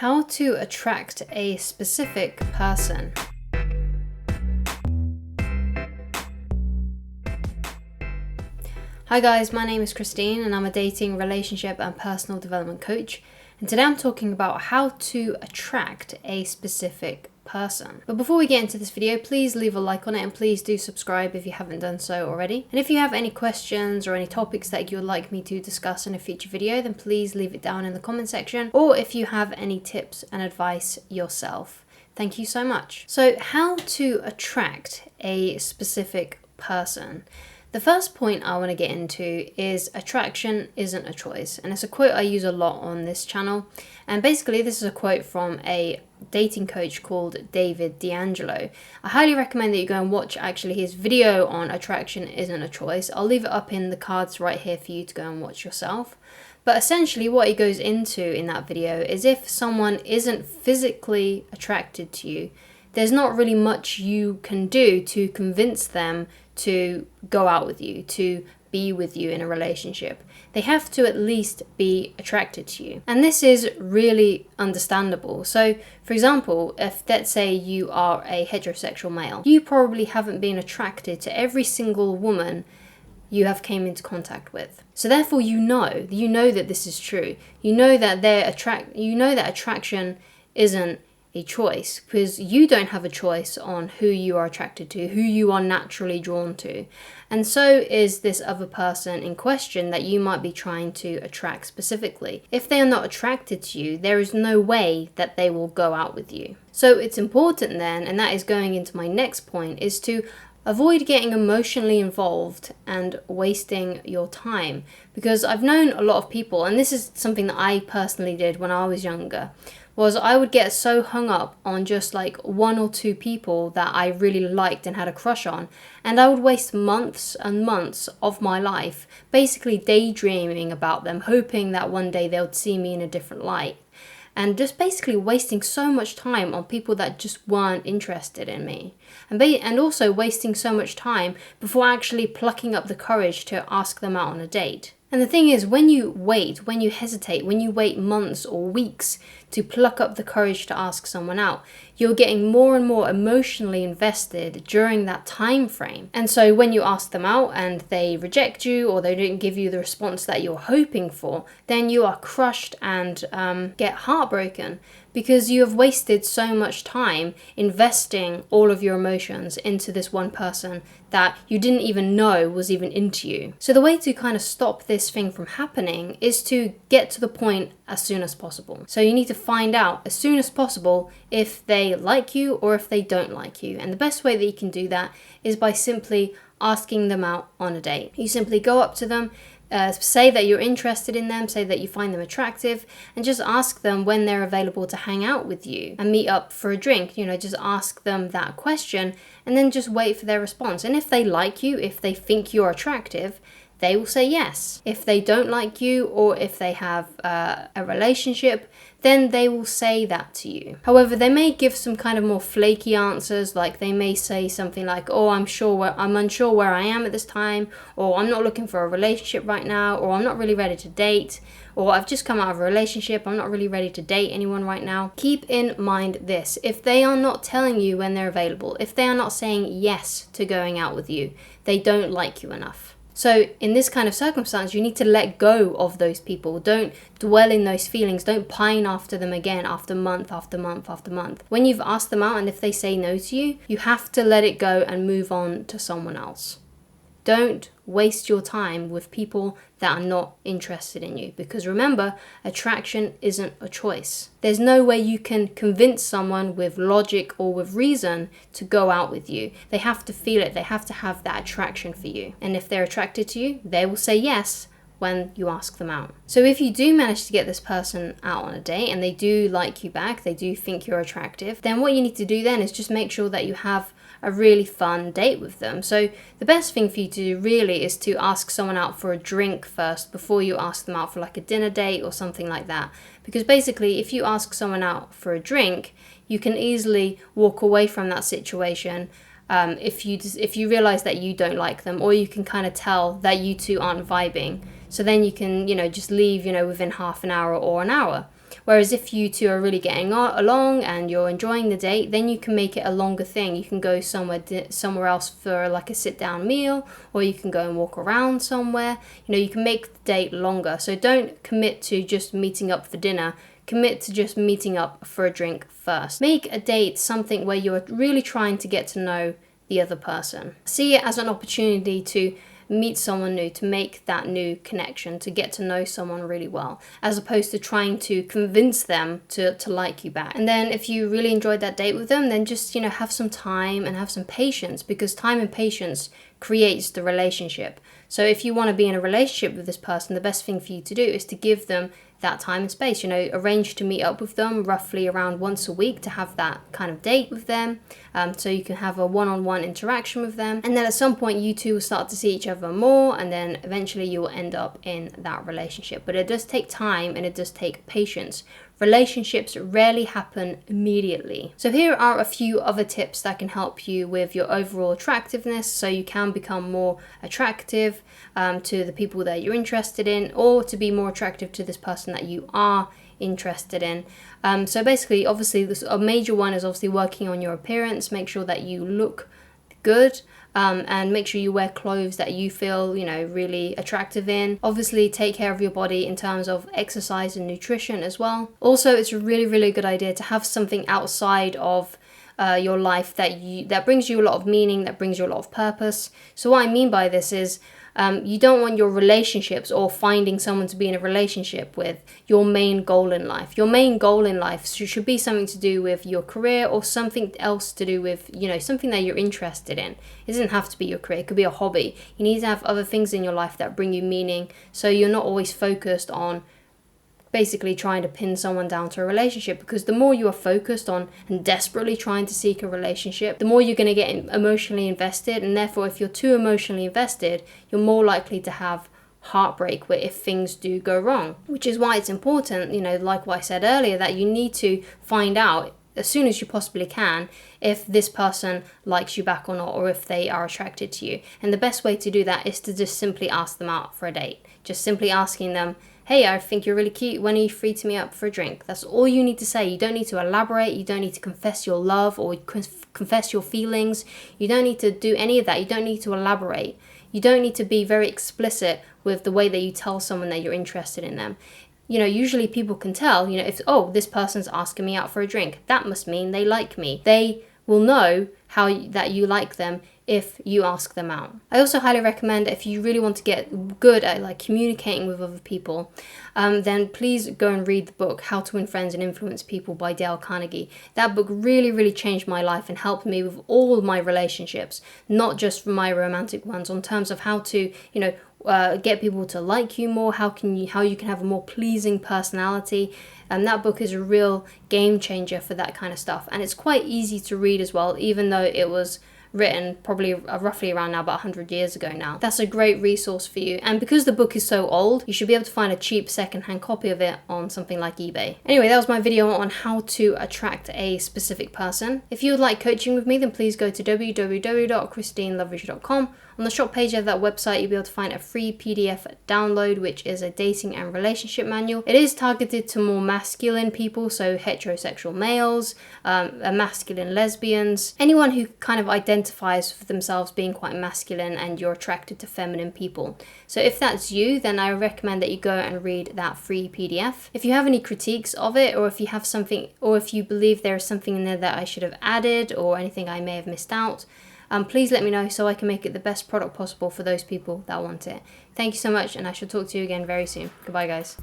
How to attract a specific person. Hi guys, my name is Christine and I'm a dating, relationship and personal development coach. And today I'm talking about how to attract a specific person. But before we get into this video, please leave a like on it and please do subscribe if you haven't done so already. And if you have any questions or any topics that you would like me to discuss in a future video, then please leave it down in the comment section. Or if you have any tips and advice yourself. Thank you so much. So how to attract a specific person. The first point I want to get into is attraction isn't a choice. And it's a quote I use a lot on this channel. And basically this is a quote from a dating coach called David D'Angelo. I highly recommend that you go and watch actually his video on attraction isn't a choice. I'll leave it up in the cards right here for you to go and watch yourself. But essentially what he goes into in that video is if someone isn't physically attracted to you, there's not really much you can do to convince them to go out with you, to be with you in a relationship. They have to at least be attracted to you. And this is really understandable. So, for example, if let's say you are a heterosexual male, you probably haven't been attracted to every single woman you have came into contact with. So therefore you know that this is true. You know that attraction isn't a choice because you don't have a choice on who you are attracted to, who you are naturally drawn to. And so is this other person in question that you might be trying to attract specifically. If they are not attracted to you, there is no way that they will go out with you. So it's important then, and that is going into my next point, is to avoid getting emotionally involved and wasting your time. Because I've known a lot of people, and this is something that I personally did when I was younger, was I would get so hung up on just like one or two people that I really liked and had a crush on. And I would waste months and months of my life basically daydreaming about them, hoping that one day they would see me in a different light. And just basically wasting so much time on people that just weren't interested in me. And also wasting so much time before actually plucking up the courage to ask them out on a date. And the thing is, when you wait, when you hesitate, when you wait months or weeks to pluck up the courage to ask someone out, you're getting more and more emotionally invested during that time frame. And so when you ask them out and they reject you or they don't give you the response that you're hoping for, then you are crushed and get heartbroken because you have wasted so much time investing all of your emotions into this one person that you didn't even know was even into you. So the way to kind of stop this thing from happening is to get to the point as soon as possible. So you need to find out as soon as possible if they like you or if they don't like you. And the best way that you can do that is by simply asking them out on a date. You simply go up to them, say that you're interested in them, say that you find them attractive, and just ask them when they're available to hang out with you and meet up for a drink. Just ask them that question and then just wait for their response. And if they like you, if they think you're attractive, they will say yes. If they don't like you or if they have a relationship, then they will say that to you. However, they may give some kind of more flaky answers, like they may say something like, oh, I'm unsure where I am at this time, or I'm not looking for a relationship right now, or I'm not really ready to date, or I've just come out of a relationship, I'm not really ready to date anyone right now. Keep in mind this: if they are not telling you when they're available, if they are not saying yes to going out with you, they don't like you enough. So in this kind of circumstance, you need to let go of those people. Don't dwell in those feelings. Don't pine after them again after month after month after month. When you've asked them out and if they say no to you, you have to let it go and move on to someone else. Don't waste your time with people that are not interested in you, because remember, attraction isn't a choice. There's no way you can convince someone with logic or with reason to go out with you. They have to feel it. They have to have that attraction for you. And if they're attracted to you, they will say yes when you ask them out. So if you do manage to get this person out on a date and they do like you back, they do think you're attractive, then what you need to do then is just make sure that you have a really fun date with them. So the best thing for you to do really is to ask someone out for a drink first before you ask them out for like a dinner date or something like that. Because basically if you ask someone out for a drink, you can easily walk away from that situation if you realize that you don't like them, or you can kind of tell that you two aren't vibing. So then you can, just leave, within half an hour or an hour. Whereas if you two are really getting along and you're enjoying the date, then you can make it a longer thing. You can go somewhere else for like a sit down meal, or you can go and walk around somewhere. You know, you can make the date longer. So don't commit to just meeting up for dinner. Commit to just meeting up for a drink first. Make a date something where you're really trying to get to know the other person. See it as an opportunity to meet someone new, to make that new connection, to get to know someone really well, as opposed to trying to convince them to like you back. And then if you really enjoyed that date with them, then just, you know, have some time and have some patience, because time and patience creates the relationship. So if you want to be in a relationship with this person, the best thing for you to do is to give them that time and space. You know, arrange to meet up with them roughly around once a week to have that kind of date with them, so you can have a one-on-one interaction with them, and then at some point you two will start to see each other more, and then eventually you will end up in that relationship. But it does take time and it does take patience. Relationships rarely happen immediately. So here are a few other tips that can help you with your overall attractiveness, so you can become more attractive to the people that you're interested in, or to be more attractive to this person that you are interested in. So basically, obviously, a major one is obviously working on your appearance. Make sure that you look good. And make sure you wear clothes that you feel, you know, really attractive in. Obviously, take care of your body in terms of exercise and nutrition as well. Also, it's a really, really good idea to have something outside of your life that brings you a lot of meaning, that brings you a lot of purpose. So what I mean by this is, you don't want your relationships or finding someone to be in a relationship with your main goal in life. Your main goal in life should be something to do with your career, or something else to do with, you know, something that you're interested in. It doesn't have to be your career, it could be a hobby. You need to have other things in your life that bring you meaning, so you're not always focused on basically trying to pin someone down to a relationship. Because the more you are focused on and desperately trying to seek a relationship, the more you're going to get emotionally invested, and therefore if you're too emotionally invested, you're more likely to have heartbreak if things do go wrong. Which is why it's important, you know, like what I said earlier, that you need to find out as soon as you possibly can if this person likes you back or not, or if they are attracted to you. And the best way to do that is to just simply ask them out for a date. Just simply asking them, hey, I think you're really cute, when are you free to meet up for a drink? That's all you need to say. You don't need to elaborate, you don't need to confess your love or confess your feelings. You don't need to do any of that. You don't need to elaborate. You don't need to be very explicit with the way that you tell someone that you're interested in them. You know, usually people can tell, you know, if, oh, this person's asking me out for a drink, that must mean they like me. They will know that you like them if you ask them out. I also highly recommend, if you really want to get good at like communicating with other people, then please go and read the book How to Win Friends and Influence People by Dale Carnegie. That book really, really changed my life and helped me with all of my relationships, not just my romantic ones, on terms of how to, you know, get people to like you more, how you can have a more pleasing personality. And that book is a real game changer for that kind of stuff. And it's quite easy to read as well, even though it was written probably roughly around now about 100 years ago now. That's a great resource for you. And because the book is so old, you should be able to find a cheap secondhand copy of it on something like eBay. Anyway, that was my video on how to attract a specific person. If you would like coaching with me, then please go to www.christineloveridge.com. On the shop page of that website, you'll be able to find a free PDF download, which is a dating and relationship manual. It is targeted to more masculine people, so heterosexual males, masculine lesbians, anyone who kind of identifies for themselves being quite masculine and you're attracted to feminine people. So if that's you, then I recommend that you go and read that free PDF. If you have any critiques of it, or if you have something, or if you believe there is something in there that I should have added, or anything I may have missed out, please let me know so I can make it the best product possible for those people that want it. Thank you so much, and I shall talk to you again very soon. Goodbye, guys.